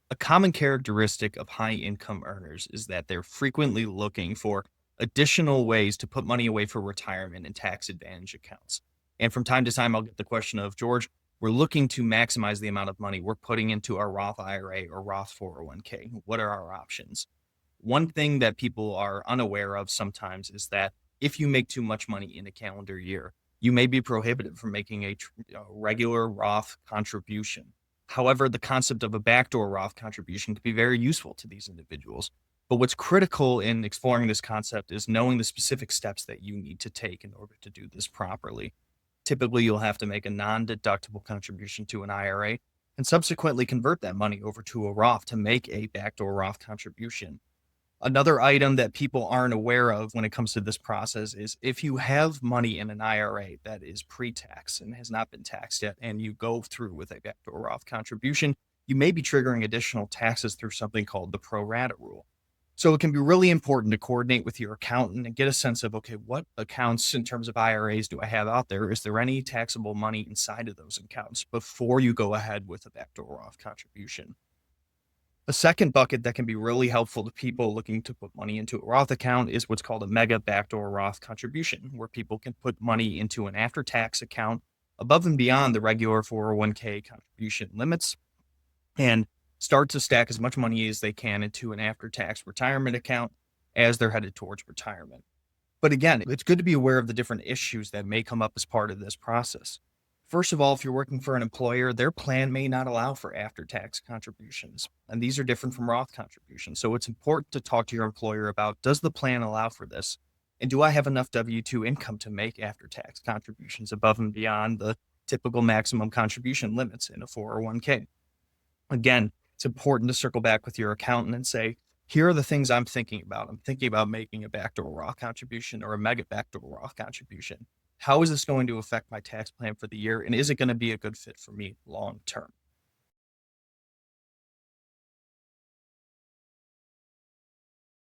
A common characteristic of high income earners is that they're frequently looking for additional ways to put money away for retirement in tax advantage accounts. And from time to time, I'll get the question of, George, we're looking to maximize the amount of money we're putting into our Roth IRA or Roth 401k. What are our options? One thing that people are unaware of sometimes is that if you make too much money in a calendar year, you may be prohibited from making a regular Roth contribution. However, the concept of a backdoor Roth contribution can be very useful to these individuals. But what's critical in exploring this concept is knowing the specific steps that you need to take in order to do this properly. Typically, you'll have to make a non deductible contribution to an IRA and subsequently convert that money over to a Roth to make a backdoor Roth contribution. Another item that people aren't aware of when it comes to this process is if you have money in an IRA that is pre-tax and has not been taxed yet, and you go through with a backdoor Roth contribution, you may be triggering additional taxes through something called the pro rata rule. So it can be really important to coordinate with your accountant and get a sense of, okay, what accounts in terms of IRAs do I have out there? Is there any taxable money inside of those accounts before you go ahead with a backdoor Roth contribution? A second bucket that can be really helpful to people looking to put money into a Roth account is what's called a mega backdoor Roth contribution, where people can put money into an after tax account above and beyond the regular 401k contribution limits and start to stack as much money as they can into an after tax retirement account as they're headed towards retirement. But again, it's good to be aware of the different issues that may come up as part of this process. First of all, if you're working for an employer, their plan may not allow for after tax contributions, and these are different from Roth contributions. So it's important to talk to your employer about, does the plan allow for this? And do I have enough W 2 income to make after tax contributions above and beyond the typical maximum contribution limits in a 401k? Again, it's important to circle back with your accountant and say, here are the things I'm thinking about. I'm thinking about making a backdoor Roth contribution or a mega backdoor Roth contribution. How is this going to affect my tax plan for the year? And is it going to be a good fit for me long term?